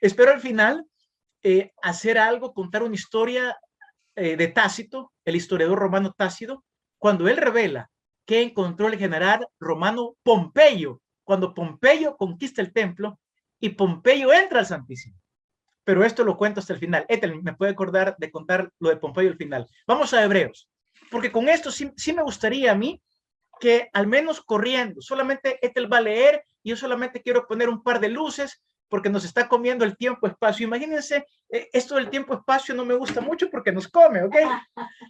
Espero al final hacer algo, contar una historia de Tácito, el historiador romano Tácito, cuando él revela que encontró el general romano Pompeyo, cuando Pompeyo conquista el templo y Pompeyo entra al Santísimo. Pero esto lo cuento hasta el final. Ethel me puede acordar de contar lo de Pompeyo al final. Vamos a Hebreos, porque con esto sí me gustaría a mí que al menos corriendo, solamente Ethel va a leer y yo solamente quiero poner un par de luces porque nos está comiendo el tiempo-espacio. Imagínense, esto del tiempo-espacio no me gusta mucho porque nos come, ¿ok?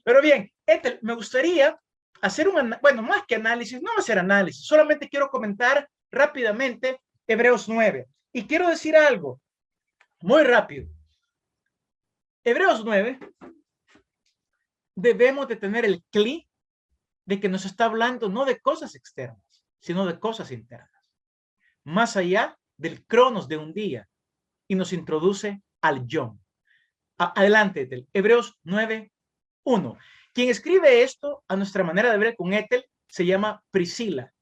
Pero bien, Ethel, me gustaría hacer bueno, más que análisis, no va a ser análisis, solamente quiero comentar rápidamente Hebreos 9. Y quiero decir algo muy rápido. Hebreos 9, debemos de tener el clic de que nos está hablando no de cosas externas, sino de cosas internas. Más allá del cronos de un día, y nos introduce al Yom. Adelante, Ethel. Hebreos 9:1. Quien escribe esto, a nuestra manera de ver con Ethel, se llama Priscila.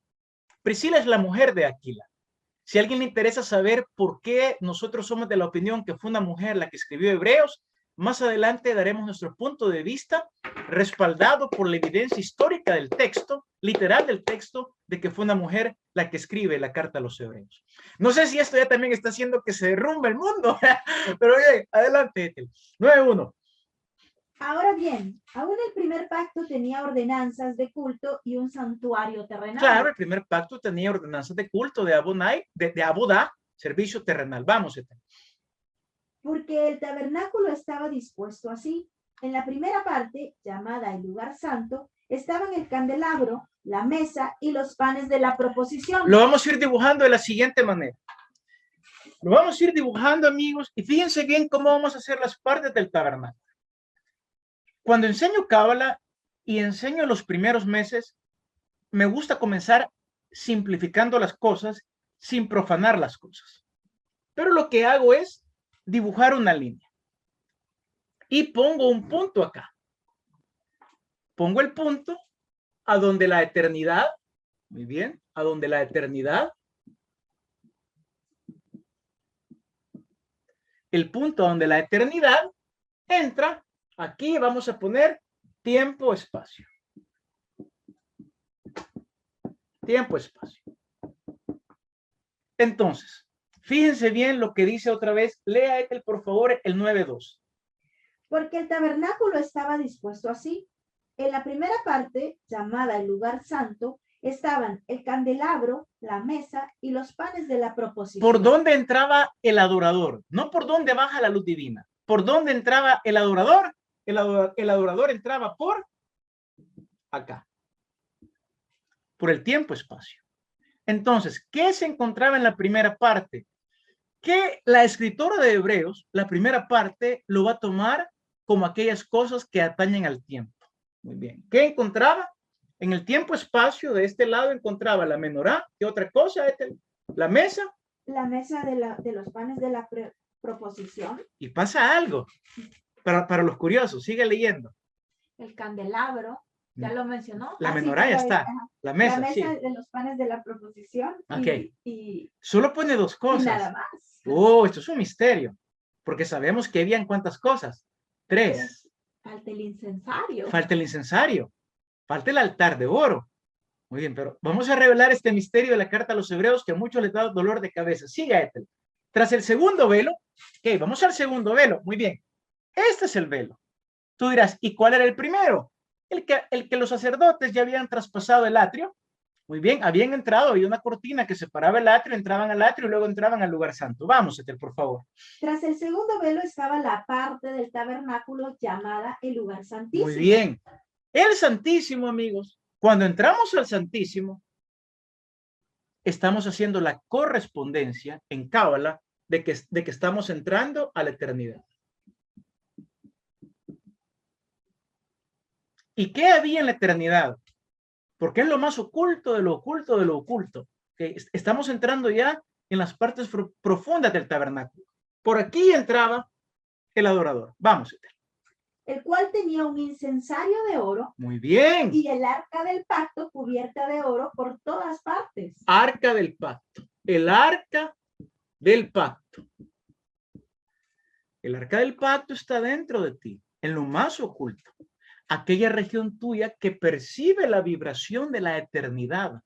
Priscila es la mujer de Aquila. Si a alguien le interesa saber por qué nosotros somos de la opinión que fue una mujer la que escribió Hebreos, más adelante daremos nuestro punto de vista respaldado por la evidencia histórica del texto, literal del texto, de que fue una mujer la que escribe la carta a los Hebreos. No sé si esto ya también está haciendo que se derrumbe el mundo, pero oye, adelante, Ethel. 9:1. Ahora bien, aún el primer pacto tenía ordenanzas de culto y un santuario terrenal. Claro, el primer pacto tenía ordenanzas de culto, de Abodá, servicio terrenal. Vamos, Ethel. Porque el tabernáculo estaba dispuesto así. En la primera parte, llamada el lugar santo, estaban el candelabro, la mesa y los panes de la proposición. Lo vamos a ir dibujando de la siguiente manera. Lo vamos a ir dibujando, amigos, y fíjense bien cómo vamos a hacer las partes del tabernáculo. Cuando enseño Cábala y enseño los primeros meses, me gusta comenzar simplificando las cosas sin profanar las cosas. Pero lo que hago es dibujar una línea. Y pongo un punto acá. Pongo el punto a donde la eternidad, muy bien, a donde la eternidad, el punto a donde la eternidad entra, aquí vamos a poner tiempo, espacio. Tiempo, espacio. Entonces, fíjense bien lo que dice otra vez. Lea Ethel, por favor, el 9:2. Porque el tabernáculo estaba dispuesto así. En la primera parte, llamada el lugar santo, estaban el candelabro, la mesa y los panes de la proposición. ¿Por dónde entraba el adorador? No por dónde baja la luz divina. ¿Por dónde entraba el adorador? El adorador entraba por acá. Por el tiempo, espacio. Entonces, ¿qué se encontraba en la primera parte? Que la escritora de Hebreos, la primera parte, lo va a tomar como aquellas cosas que atañen al tiempo. Muy bien. ¿Qué encontraba? En el tiempo-espacio, de este lado, encontraba la menorá. ¿Qué otra cosa? La mesa. La mesa de los panes de la proposición. Y pasa algo. Para los curiosos, sigue leyendo. El candelabro, ya lo mencionó. La menorá ya está. La mesa sí. De los panes de la proposición. Ok. Y solo pone dos cosas. Y nada más. Oh, esto es un misterio. Porque sabemos que habían cuántas cosas. 3. Falta el incensario. Falta el incensario. Falta el altar de oro. Muy bien, pero vamos a revelar este misterio de la carta a los Hebreos que a muchos les da dolor de cabeza. Siga, Ethel. Tras el segundo velo, ok, vamos al segundo velo. Muy bien. Este es el velo. Tú dirás, ¿y cuál era el primero? El que los sacerdotes ya habían traspasado el atrio. Muy bien, habían entrado, había una cortina que separaba el atrio, entraban al atrio y luego entraban al lugar santo. Vamos, Ethel, por favor. Tras el segundo velo estaba la parte del tabernáculo llamada el lugar santísimo. Muy bien. El Santísimo, amigos, cuando entramos al Santísimo, estamos haciendo la correspondencia en Cábala de que estamos entrando a la eternidad. ¿Y qué había en la eternidad? Porque es lo más oculto de lo oculto de lo oculto. ¿Okay? Estamos entrando ya en las partes profundas del tabernáculo. Por aquí entraba el adorador. Vamos, Ethel. el cual tenía un incensario de oro Muy bien. y el arca del pacto cubierta de oro por todas partes. Arca del pacto. El arca del pacto. El arca del pacto está dentro de ti, en lo más oculto. Aquella región tuya que percibe la vibración de la eternidad,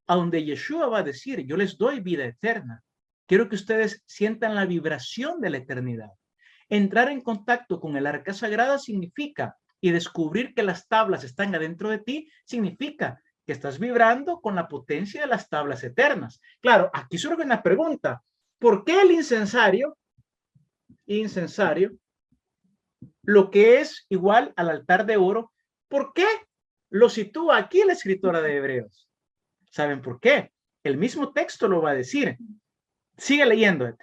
a donde Yeshua va a decir, yo les doy vida eterna. Quiero que ustedes sientan la vibración de la eternidad. Entrar en contacto con el arca sagrada significa, y descubrir que las tablas están adentro de ti, significa que estás vibrando con la potencia de las tablas eternas. Claro, aquí surge una pregunta. ¿Por qué el incensario, lo que es igual al altar de oro, por qué lo sitúa aquí la escritora de Hebreos? ¿Saben por qué? El mismo texto lo va a decir. Sigue leyendo.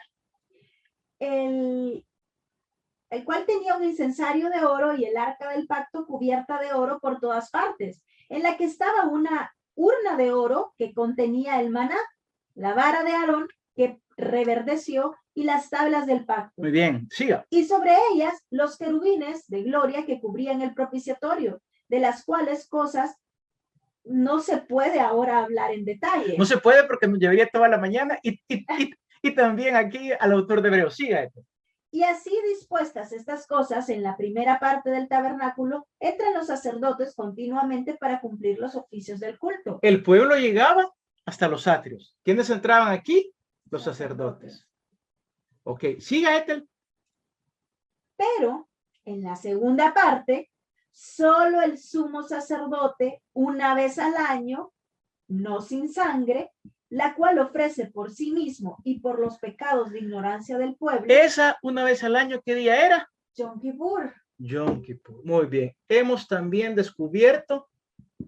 El cual tenía un incensario de oro y el arca del pacto cubierta de oro por todas partes, en la que estaba una urna de oro que contenía el maná, la vara de Aarón que reverdeció y las tablas del pacto. Muy bien, siga. Y sobre ellas los querubines de gloria que cubrían el propiciatorio, de las cuales cosas no se puede ahora hablar en detalle. No se puede porque nos llevaría toda la mañana y también aquí al autor de Hebreos. Siga. Y así dispuestas estas cosas en la primera parte del tabernáculo, entran los sacerdotes continuamente para cumplir los oficios del culto. El pueblo llegaba hasta los atrios. ¿Quiénes entraban aquí? Los sacerdotes. Ok, siga, Ethel. Pero en la segunda parte, solo el sumo sacerdote, una vez al año, no sin sangre, la cual ofrece por sí mismo y por los pecados de ignorancia del pueblo. Esa una vez al año, ¿qué día era? Yom Kippur. Yom Kippur. Muy bien. Hemos también descubierto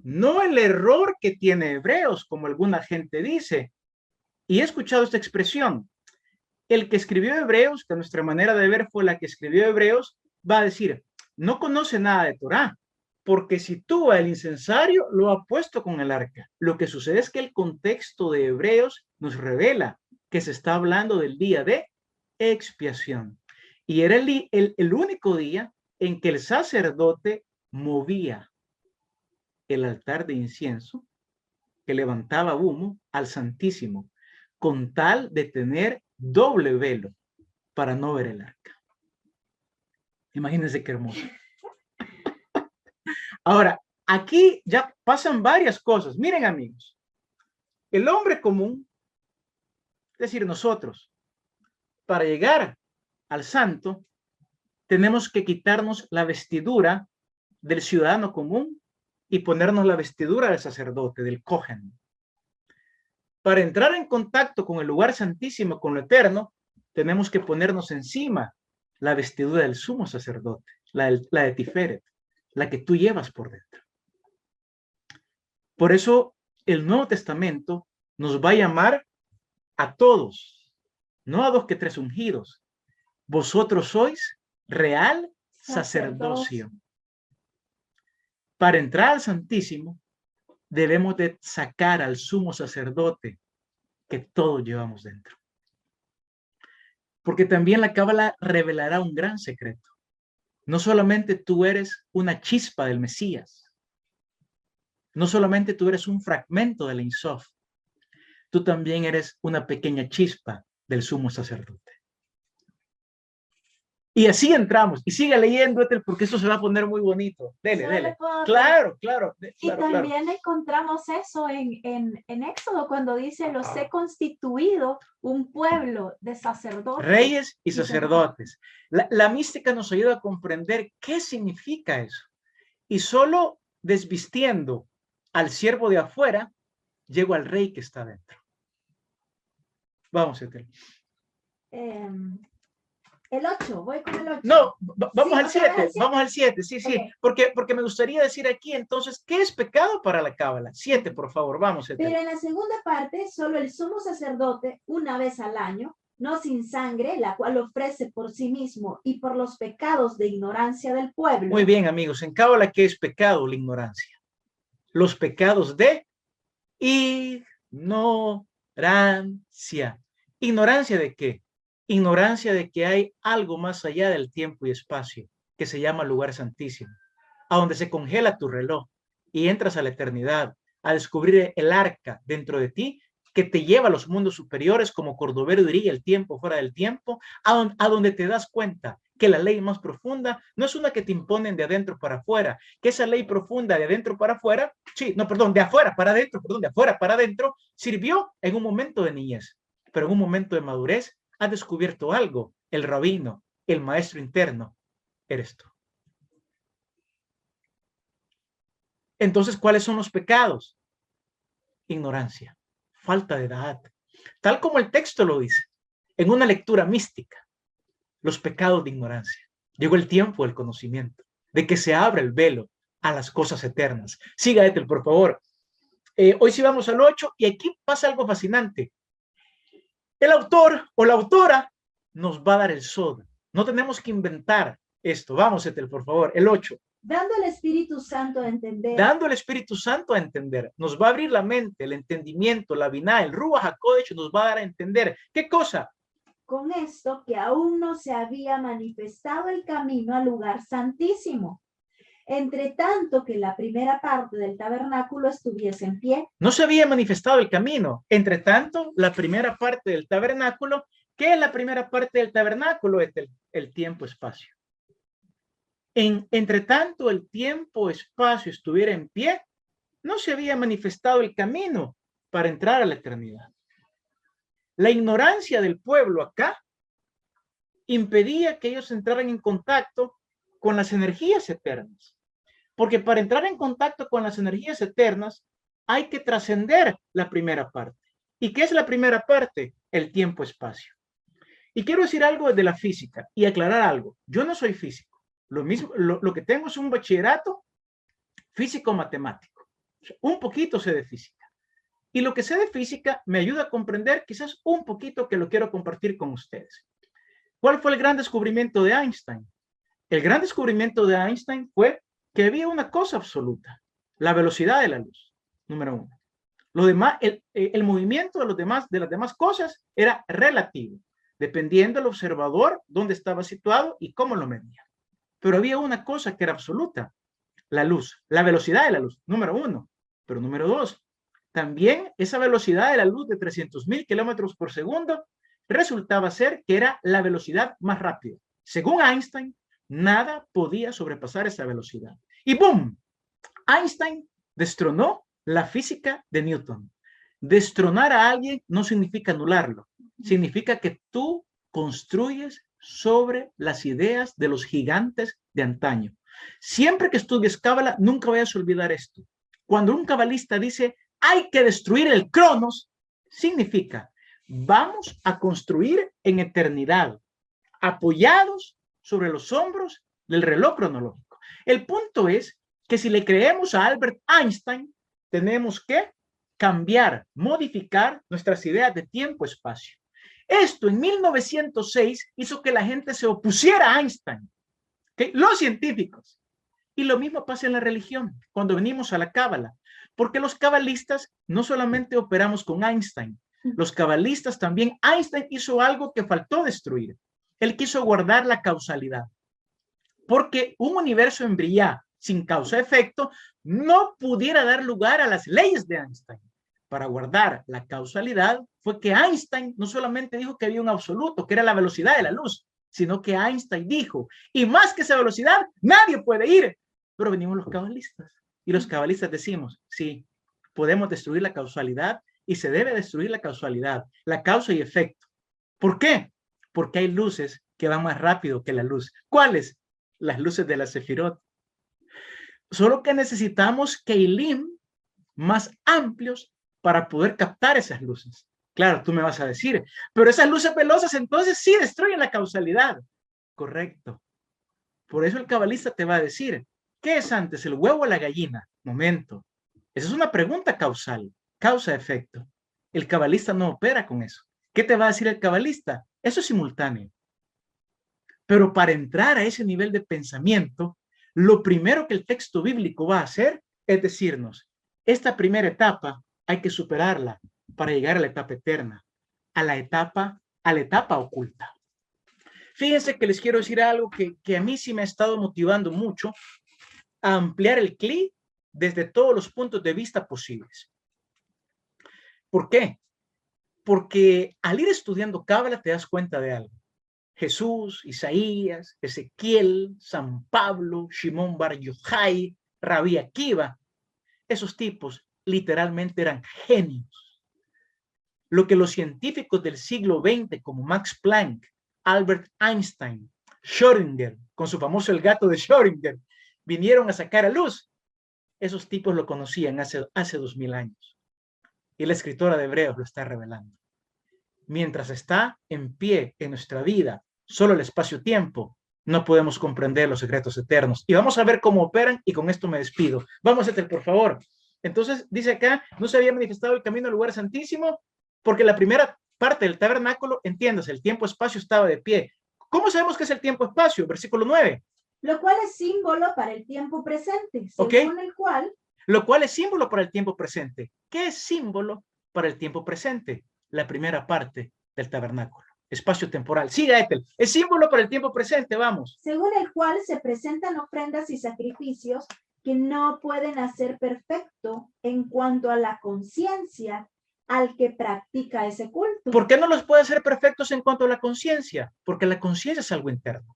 no el error que tiene Hebreos, como alguna gente dice. Y he escuchado esta expresión. El que escribió Hebreos, que a nuestra manera de ver fue la que escribió Hebreos, va a decir, no conoce nada de Torá, porque sitúa el incensario, lo ha puesto con el arca. Lo que sucede es que el contexto de Hebreos nos revela que se está hablando del día de expiación. Y era el único día en que el sacerdote movía el altar de incienso, que levantaba humo al Santísimo, con tal de tener doble velo para no ver el arca. Imagínense qué hermoso. Ahora, aquí ya pasan varias cosas. Miren, amigos, el hombre común, es decir, nosotros, para llegar al santo, tenemos que quitarnos la vestidura del ciudadano común y ponernos la vestidura del sacerdote, del Cohen. Para entrar en contacto con el lugar santísimo, con lo eterno, tenemos que ponernos encima la vestidura del sumo sacerdote, la de Tiferet, la que tú llevas por dentro. Por eso el Nuevo Testamento nos va a llamar a todos, no a 2 que 3 ungidos. Vosotros sois real sacerdocio. Para entrar al Santísimo, debemos de sacar al sumo sacerdote que todos llevamos dentro. Porque también la Cábala revelará un gran secreto. No solamente tú eres una chispa del Mesías, no solamente tú eres un fragmento del Ein Sof, tú también eres una pequeña chispa del sumo sacerdote. Y así entramos. Y sigue leyendo, Ethel, porque esto se va a poner muy bonito. Dele. Claro. Y también encontramos eso en Éxodo, cuando dice, los he constituido un pueblo de sacerdotes. Reyes y sacerdotes. La mística nos ayuda a comprender qué significa eso. Y solo desvistiendo al siervo de afuera, llego al rey que está dentro. Vamos, Ethel. El 8, voy con el 8. No, vamos al 7, vamos al 7, sí, okay. Porque me gustaría decir aquí entonces, ¿qué es pecado para la Cábala? 7, por favor, vamos. Pero en la segunda parte, solo el sumo sacerdote, una vez al año, no sin sangre, la cual ofrece por sí mismo y por los pecados de ignorancia del pueblo. Muy bien, amigos, en Cábala, ¿qué es pecado? La ignorancia. Los pecados de ignorancia. ¿Ignorancia de qué? Ignorancia de que hay algo más allá del tiempo y espacio. que se llama lugar santísimo, a donde se congela tu reloj y entras a la eternidad, a descubrir el arca dentro de ti que te lleva a los mundos superiores, como Cordovero diría, el tiempo fuera del tiempo, a donde te das cuenta que la ley más profunda no es una que te imponen de adentro para afuera, que esa ley profunda de adentro para afuera, sí, no, perdón, de afuera para adentro, perdón, de afuera para adentro, sirvió en un momento de niñez, pero en un momento de madurez has descubierto algo, el rabino, el maestro interno, eres tú. Entonces, ¿cuáles son los pecados? Ignorancia, falta de edad, tal como el texto lo dice, en una lectura mística, los pecados de ignorancia. Llegó el tiempo del conocimiento, de que se abra el velo a las cosas eternas. Siga, Ethel, por favor. Hoy sí vamos al 8 y aquí pasa algo fascinante. El autor o la autora nos va a dar el sod. No tenemos que inventar esto. Vamos, Ethel, por favor. El 8. Dando al Espíritu Santo a entender. Dando al Espíritu Santo a entender. Nos va a abrir la mente, el entendimiento, la biná, el Ruach HaKodesh nos va a dar a entender. ¿Qué cosa? Con esto que aún no se había manifestado el camino al lugar santísimo, entre tanto que la primera parte del tabernáculo estuviese en pie. No se había manifestado el camino. Entre tanto, la primera parte del tabernáculo, ¿qué es la primera parte del tabernáculo? Es el tiempo-espacio. Entre tanto, el tiempo-espacio estuviera en pie, no se había manifestado el camino para entrar a la eternidad. La ignorancia del pueblo acá impedía que ellos entraran en contacto con las energías eternas. Porque para entrar en contacto con las energías eternas hay que trascender la primera parte. ¿Y qué es la primera parte? El tiempo-espacio. Y quiero decir algo de la física y aclarar algo. Yo no soy físico. Lo que tengo es un bachillerato físico-matemático. Un poquito sé de física. Y lo que sé de física me ayuda a comprender quizás un poquito que lo quiero compartir con ustedes. ¿Cuál fue el gran descubrimiento de Einstein? El gran descubrimiento de Einstein fue que había una cosa absoluta, la velocidad de la luz, número 1. Lo demás, el movimiento de las demás cosas era relativo, dependiendo del observador, dónde estaba situado y cómo lo medía. Pero había una cosa que era absoluta, la luz, la velocidad de la luz, número 1. Pero número 2, también esa velocidad de la luz de 300,000 kilómetros por segundo resultaba ser que era la velocidad más rápida. Según Einstein, nada podía sobrepasar esa velocidad. Y ¡boom! Einstein destronó la física de Newton. Destronar a alguien no significa anularlo. Significa que tú construyes sobre las ideas de los gigantes de antaño. Siempre que estudies cábala, nunca vayas a olvidar esto. Cuando un cabalista dice, hay que destruir el Cronos, significa, vamos a construir en eternidad, apoyados sobre los hombros del reloj cronológico. El punto es que si le creemos a Albert Einstein, tenemos que cambiar, modificar nuestras ideas de tiempo-espacio. Esto en 1906 hizo que la gente se opusiera a Einstein, ¿okay? Los científicos. Y lo mismo pasa en la religión, cuando venimos a la cábala, porque los cabalistas no solamente operamos con Einstein, los cabalistas también, Einstein hizo algo que faltó destruir. Él quiso guardar la causalidad, porque un universo en brillar sin causa-efecto no pudiera dar lugar a las leyes de Einstein. Para guardar la causalidad fue que Einstein no solamente dijo que había un absoluto, que era la velocidad de la luz, sino que Einstein dijo, y más que esa velocidad, nadie puede ir. Pero venimos los cabalistas, y los cabalistas decimos, sí, podemos destruir la causalidad, y se debe destruir la causalidad, la causa y efecto. ¿Por qué? Porque hay luces que van más rápido que la luz. ¿Cuáles? Las luces de la Sefirot. Solo que necesitamos keilim más amplios para poder captar esas luces. Claro, tú me vas a decir, pero esas luces velozas entonces sí destruyen la causalidad. Correcto. Por eso el cabalista te va a decir, ¿qué es antes, el huevo o la gallina? Momento. Esa es una pregunta causal, causa-efecto. El cabalista no opera con eso. ¿Qué te va a decir el cabalista? Eso es simultáneo. Pero para entrar a ese nivel de pensamiento, lo primero que el texto bíblico va a hacer es decirnos, esta primera etapa hay que superarla para llegar a la etapa eterna, a la etapa oculta. Fíjense que les quiero decir algo que a mí sí me ha estado motivando mucho a ampliar el CLI desde todos los puntos de vista posibles. ¿Por qué? Porque al ir estudiando Cábala te das cuenta de algo. Jesús, Isaías, Ezequiel, San Pablo, Shimon Bar Yochai, Rabí Akiva, esos tipos literalmente eran genios. Lo que los científicos del siglo XX como Max Planck, Albert Einstein, Schrödinger, con su famoso El gato de Schrödinger, vinieron a sacar a luz, esos tipos lo conocían hace 2000 años. Y la escritora de Hebreos lo está revelando. Mientras está en pie en nuestra vida solo el espacio-tiempo, no podemos comprender los secretos eternos. Y vamos a ver cómo operan, y con esto me despido. Vamos, Ethel, por favor. Entonces, dice acá, no se había manifestado el camino al lugar santísimo, porque la primera parte del tabernáculo, entiéndase, el tiempo-espacio estaba de pie. ¿Cómo sabemos que es el tiempo-espacio? Versículo 9. Lo cual es símbolo para el tiempo presente, según ¿Okay? el cual... Lo cual es símbolo para el tiempo presente. ¿Qué es símbolo para el tiempo presente? La primera parte del tabernáculo. Espacio temporal. Siga, Ethel. Es símbolo para el tiempo presente, vamos. Según el cual se presentan ofrendas y sacrificios que no pueden hacer perfecto en cuanto a la conciencia al que practica ese culto. ¿Por qué no los puede hacer perfectos en cuanto a la conciencia? Porque la conciencia es algo interno.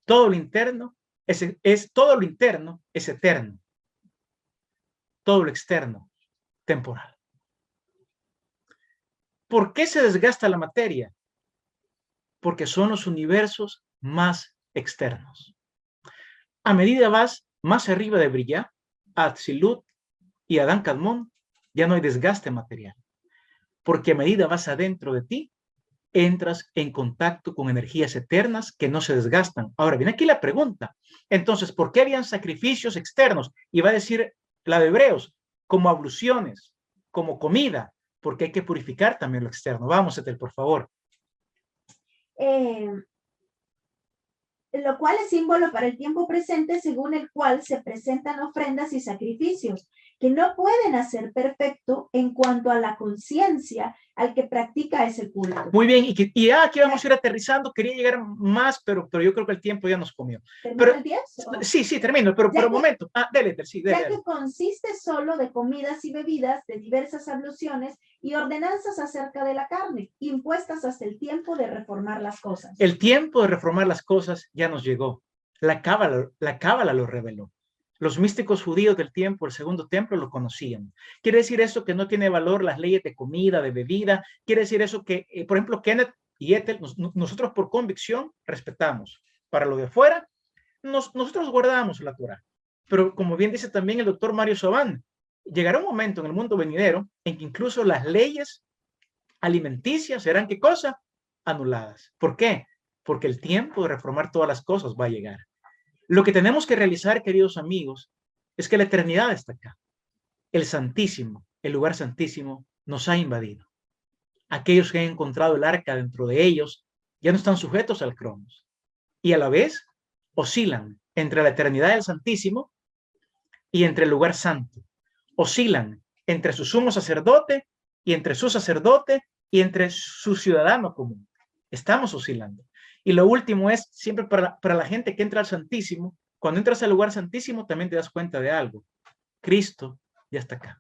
Todo lo interno todo lo interno es eterno. Todo lo externo, temporal. ¿Por qué se desgasta la materia? Porque son los universos más externos. A medida vas más arriba de Briya, Atzilut y Adán Kadmon, ya no hay desgaste material. Porque a medida vas adentro de ti, entras en contacto con energías eternas que no se desgastan. Ahora viene aquí la pregunta. Entonces, ¿por qué habían sacrificios externos? Y va a decir la de Hebreos, como abluciones, como comida, porque hay que purificar también lo externo. Vamos, Ethel, por favor. Lo cual es símbolo para el tiempo presente, según el cual se presentan ofrendas y sacrificios que no pueden hacer perfecto en cuanto a la conciencia al que practica ese culto. Muy bien, y aquí vamos a ir aterrizando. Quería llegar más, pero yo creo que el tiempo ya nos comió. ¿Termina el 10? Sí, termino, pero un momento. Dele, sí, dele. Ya que consiste solo de comidas y bebidas, de diversas abluciones y ordenanzas acerca de la carne, impuestas hasta el tiempo de reformar las cosas. El tiempo de reformar las cosas ya nos llegó. La cábala lo reveló. Los místicos judíos del tiempo, el segundo templo, lo conocían. Quiere decir eso que no tiene valor las leyes de comida, de bebida. Quiere decir eso que, por ejemplo, Kenneth y Ethel, nosotros por convicción respetamos. Para lo de afuera, nosotros guardamos la Torah. Pero como bien dice también el doctor Mario Sobán, llegará un momento en el mundo venidero en que incluso las leyes alimenticias serán, ¿qué cosa? Anuladas. ¿Por qué? Porque el tiempo de reformar todas las cosas va a llegar. Lo que tenemos que realizar, queridos amigos, es que la eternidad está acá. El Santísimo, el lugar santísimo, nos ha invadido. Aquellos que han encontrado el arca dentro de ellos ya no están sujetos al cronos y a la vez oscilan entre la eternidad del Santísimo y entre el lugar santo. Oscilan entre su sumo sacerdote y entre su sacerdote y entre su ciudadano común. Estamos oscilando. Y lo último es, siempre para la gente que entra al Santísimo, cuando entras al lugar santísimo también te das cuenta de algo. Cristo ya está acá.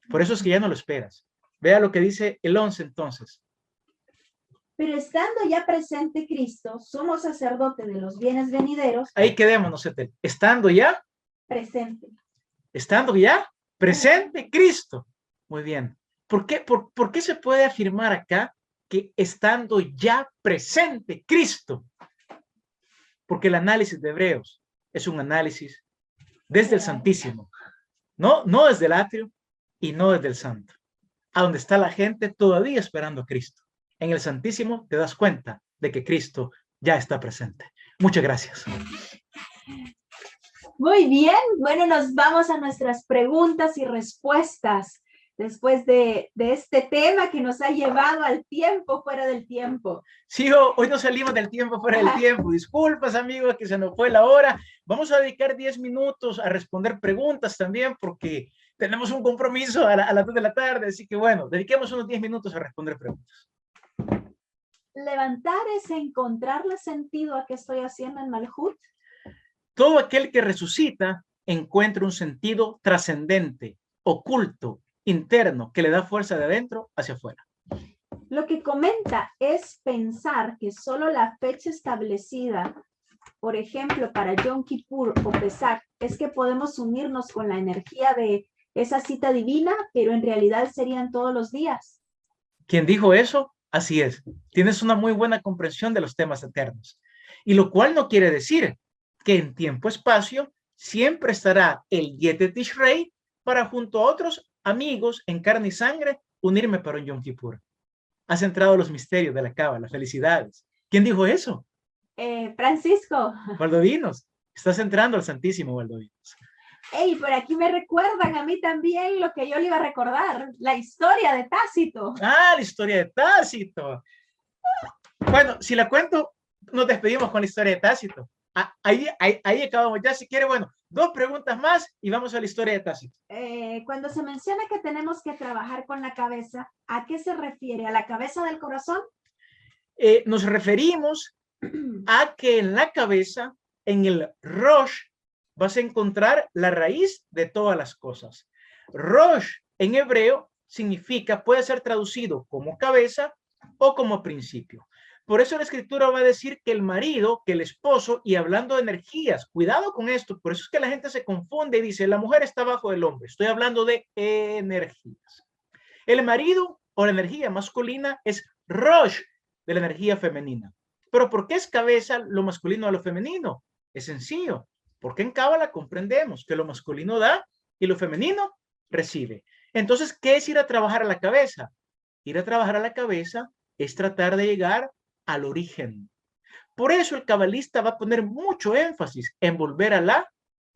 Por eso es que ya no lo esperas. Vea lo que dice el 11 entonces. Pero estando ya presente Cristo, somos sacerdote de los bienes venideros. Ahí quedémonos, Ethel. Estando ya presente. Estando ya presente Cristo. Muy bien. ¿Por qué se puede afirmar acá que estando ya presente Cristo? Porque el análisis de Hebreos es un análisis desde el Santísimo, no desde el atrio y no desde el Santo, a donde está la gente todavía esperando a Cristo. En el Santísimo te das cuenta de que Cristo ya está presente. Muchas gracias. Muy bien, bueno, nos vamos a nuestras preguntas y respuestas después de este tema que nos ha llevado al tiempo fuera del tiempo. Sí, hoy nos salimos del tiempo fuera del tiempo. Disculpas, amigos, que se nos fue la hora. Vamos a dedicar 10 minutos a responder preguntas también porque tenemos un compromiso a las 2 de la tarde. Así que bueno, dediquemos unos 10 minutos a responder preguntas. Levantar es encontrarle sentido a qué estoy haciendo en Malhut. Todo aquel que resucita encuentra un sentido trascendente, oculto, interno, que le da fuerza de adentro hacia afuera. Lo que comenta es pensar que solo la fecha establecida, por ejemplo, para Yom Kippur o Pesach, es que podemos unirnos con la energía de esa cita divina, pero en realidad serían todos los días. ¿Quién dijo eso? Así es. Tienes una muy buena comprensión de los temas eternos. Y lo cual no quiere decir que en tiempo-espacio siempre estará el Yete Tishrei para junto a otros amigos en carne y sangre unirme para un Yom Kippur. Has entrado a los misterios de la Cábala. Felicidades. ¿Quién dijo eso? Francisco. Valdovinos. Estás entrando al Santísimo, Valdovinos. Hey, por aquí me recuerdan a mí también lo que yo le iba a recordar, la historia de Tácito. Ah, la historia de Tácito. Bueno, si la cuento, nos despedimos con la historia de Tácito. Ahí acabamos ya. Si quiere, bueno, 2 preguntas más y vamos a la historia de Tácito. Cuando se menciona que tenemos que trabajar con la cabeza, ¿a qué se refiere? ¿A la cabeza del corazón? Nos referimos a que en la cabeza, en el Rosh, vas a encontrar la raíz de todas las cosas. Rosh en hebreo significa, puede ser traducido como cabeza o como principio. Por eso la escritura va a decir que el marido, que el esposo, y hablando de energías, cuidado con esto, por eso es que la gente se confunde y dice, la mujer está bajo del hombre. Estoy hablando de energías. El marido o la energía masculina es Rosh, de la energía femenina. Pero ¿por qué es cabeza lo masculino a lo femenino? Es sencillo, porque en Cábala comprendemos que lo masculino da y lo femenino recibe. Entonces, ¿qué es ir a trabajar a la cabeza? Ir a trabajar a la cabeza es tratar de llegar al origen. Por eso el cabalista va a poner mucho énfasis en volver a la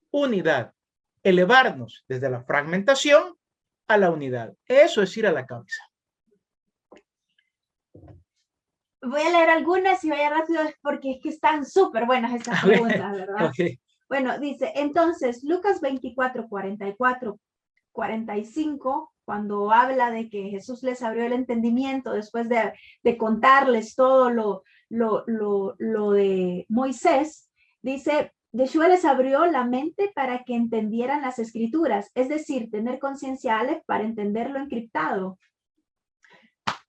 unidad, elevarnos desde la fragmentación a la unidad. Eso es ir a la cabeza. Voy a leer algunas y vaya rápido porque es que están súper buenas estas preguntas, ¿verdad? Okay. Bueno, dice, entonces, Lucas 24, 44, 45, cuando habla de que Jesús les abrió el entendimiento después de contarles todo lo de Moisés, dice, Yeshua les abrió la mente para que entendieran las escrituras, es decir, tener conciencia Aleph para entender lo encriptado.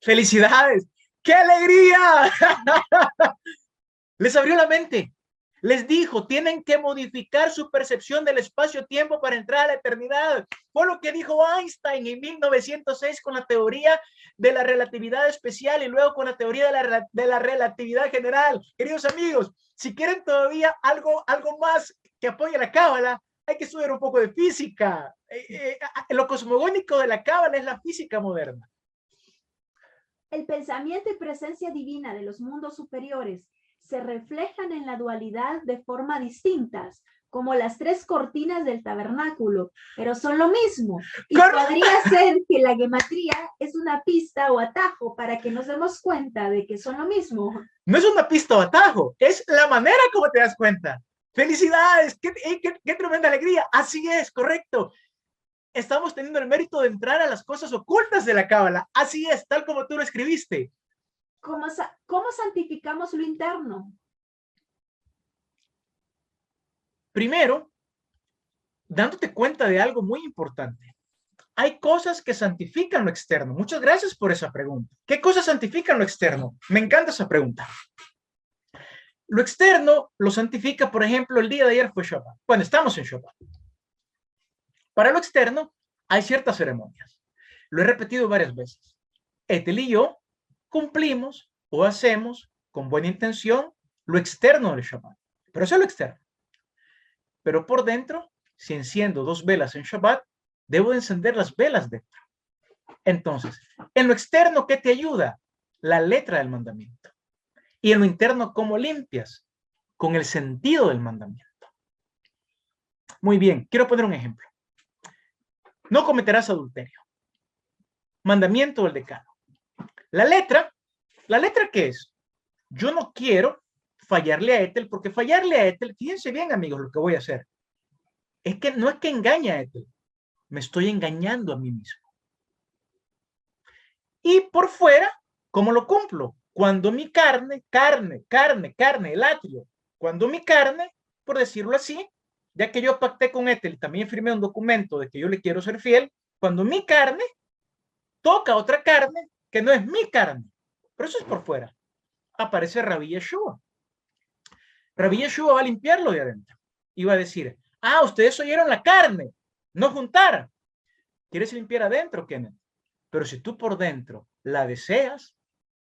¡Felicidades! ¡Qué alegría! Les abrió la mente. Les dijo, tienen que modificar su percepción del espacio-tiempo para entrar a la eternidad. Fue lo que dijo Einstein en 1906 con la teoría de la relatividad especial y luego con la teoría de la relatividad general. Queridos amigos, si quieren todavía algo más que apoye la Cábala, hay que estudiar un poco de física. Lo cosmogónico de la Cábala es la física moderna. El pensamiento y presencia divina de los mundos superiores se reflejan en la dualidad de forma distintas, como las 3 cortinas del tabernáculo, pero son lo mismo. Y podría ser que la gematría es una pista o atajo para que nos demos cuenta de que son lo mismo. No es una pista o atajo, es la manera como te das cuenta. ¡Felicidades! ¡Qué tremenda alegría! Así es, correcto. Estamos teniendo el mérito de entrar a las cosas ocultas de la Cábala. Así es, tal como tú lo escribiste. ¿Cómo santificamos lo interno? Primero, dándote cuenta de algo muy importante. Hay cosas que santifican lo externo. Muchas gracias por esa pregunta. ¿Qué cosas santifican lo externo? Me encanta esa pregunta. Lo externo lo santifica, por ejemplo, el día de ayer fue Shabbat. Bueno, estamos en Shabbat. Para lo externo hay ciertas ceremonias. Lo he repetido varias veces. Etel y yo cumplimos o hacemos con buena intención lo externo del Shabbat. Pero eso es lo externo. Pero por dentro, si enciendo 2 velas en Shabbat, debo de encender las velas dentro. Entonces, en lo externo, ¿qué te ayuda? La letra del mandamiento. Y en lo interno, ¿cómo limpias? Con el sentido del mandamiento. Muy bien, quiero poner un ejemplo. No cometerás adulterio. Mandamiento del decano. La letra, ¿qué es? Yo no quiero fallarle a Etel, porque fallarle a Etel, fíjense bien, amigos, lo que voy a hacer. Es que no es que engañe a Etel, me estoy engañando a mí mismo. Y por fuera, ¿cómo lo cumplo? Cuando mi carne, el atrio, cuando mi carne, por decirlo así, ya que yo pacté con Ethel y también firmé un documento de que yo le quiero ser fiel, cuando mi carne toca otra carne que no es mi carne, pero eso es por fuera, aparece Rabbi Yeshua. Rabbi Yeshua va a limpiarlo de adentro y va a decir, ah, ustedes oyeron la carne, no juntar. ¿Quieres limpiar adentro, Kenneth? Pero si tú por dentro la deseas,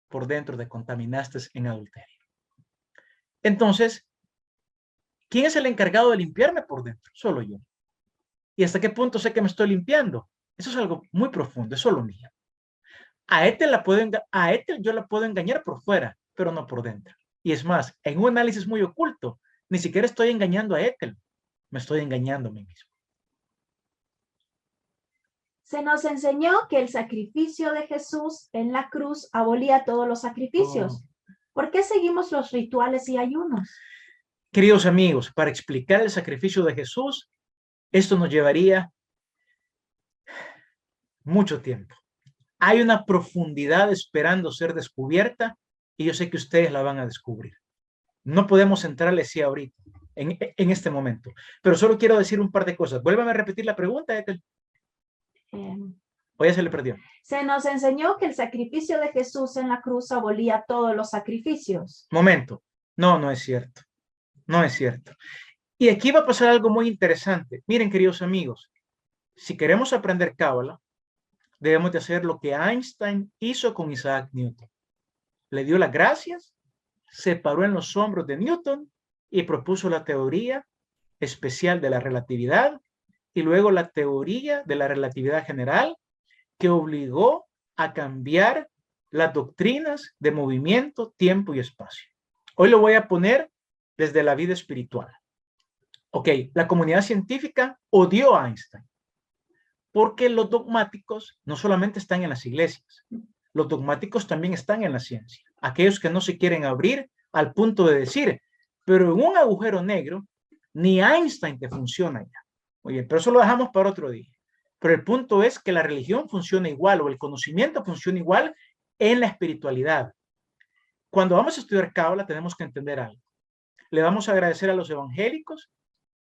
por dentro te contaminaste en adulterio. Entonces, ¿quién es el encargado de limpiarme por dentro? Solo yo. ¿Y hasta qué punto sé que me estoy limpiando? Eso es algo muy profundo, es solo mío. A Ethel yo la puedo engañar por fuera, pero no por dentro. Y es más, en un análisis muy oculto, ni siquiera estoy engañando a Ethel, me estoy engañando a mí mismo. Se nos enseñó que el sacrificio de Jesús en la cruz abolía todos los sacrificios. ¿Por qué seguimos los rituales y ayunos? Queridos amigos, para explicar el sacrificio de Jesús, esto nos llevaría mucho tiempo. Hay una profundidad esperando ser descubierta y yo sé que ustedes la van a descubrir. No podemos entrarle así ahorita, en este momento. Pero solo quiero decir un par de cosas. Vuélvame a repetir la pregunta, Ethel. O ya se le perdió. Se nos enseñó que el sacrificio de Jesús en la cruz abolía todos los sacrificios. Momento. No, no es cierto. No es cierto. Y aquí va a pasar algo muy interesante. Miren, queridos amigos, si queremos aprender Cábala, debemos de hacer lo que Einstein hizo con Isaac Newton. Le dio las gracias, se paró en los hombros de Newton y propuso la teoría especial de la relatividad y luego la teoría de la relatividad general que obligó a cambiar las doctrinas de movimiento, tiempo y espacio. Hoy lo voy a poner desde la vida espiritual. Ok, la comunidad científica odió a Einstein porque los dogmáticos no solamente están en las iglesias, los dogmáticos también están en la ciencia. Aquellos que no se quieren abrir al punto de decir, pero en un agujero negro, ni Einstein te funciona ya. Oye, pero eso lo dejamos para otro día. Pero el punto es que la religión funciona igual o el conocimiento funciona igual en la espiritualidad. Cuando vamos a estudiar Cábala tenemos que entender algo. Le vamos a agradecer a los evangélicos,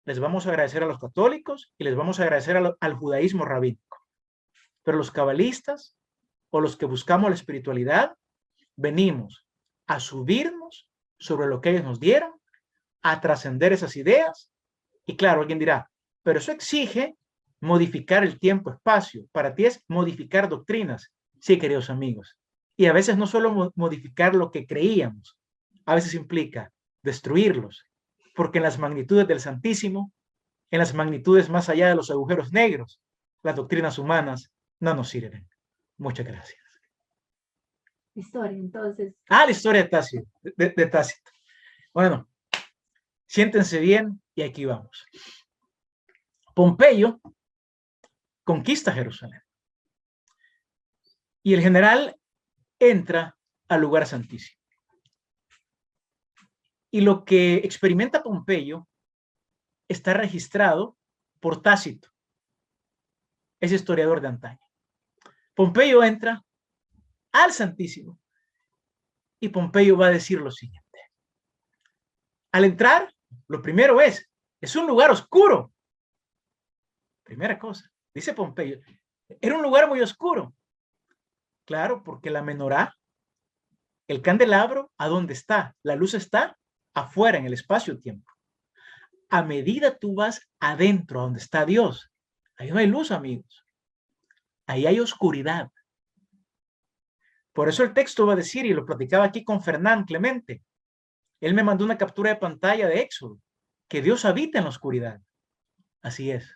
les vamos a agradecer a los católicos y les vamos a agradecer al judaísmo rabínico. Pero los cabalistas o los que buscamos la espiritualidad, venimos a subirnos sobre lo que ellos nos dieron, a trascender esas ideas. Y claro, alguien dirá, pero eso exige modificar el tiempo-espacio. Para ti es modificar doctrinas. Sí, queridos amigos. Y a veces no solo modificar lo que creíamos, a veces implica destruirlos, porque en las magnitudes del Santísimo, en las magnitudes más allá de los agujeros negros, las doctrinas humanas no nos sirven. Muchas gracias. Historia, entonces. La historia de Tácito, de Tácito. Bueno, siéntense bien y aquí vamos. Pompeyo conquista Jerusalén y el general entra al lugar santísimo. Y lo que experimenta Pompeyo está registrado por Tácito, ese historiador de antaño. Pompeyo entra al Santísimo y Pompeyo va a decir lo siguiente. Al entrar, lo primero es un lugar oscuro. Primera cosa, dice Pompeyo, era un lugar muy oscuro. Claro, porque la menorá, el candelabro, ¿a dónde está? La luz está afuera, en el espacio-tiempo. A medida tú vas adentro, a donde está Dios, ahí no hay luz, amigos. Ahí hay oscuridad. Por eso el texto va a decir, y lo platicaba aquí con Fernán Clemente, él me mandó una captura de pantalla de Éxodo, que Dios habita en la oscuridad. Así es,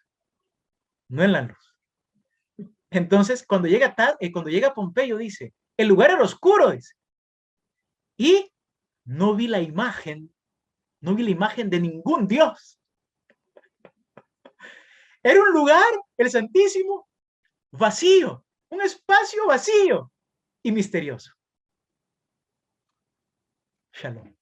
no en la luz. Entonces, cuando llega Pompeyo, dice, el lugar era oscuro, dice, y no vi la imagen de ningún Dios. Era un lugar, el Santísimo, vacío, un espacio vacío y misterioso. Shalom.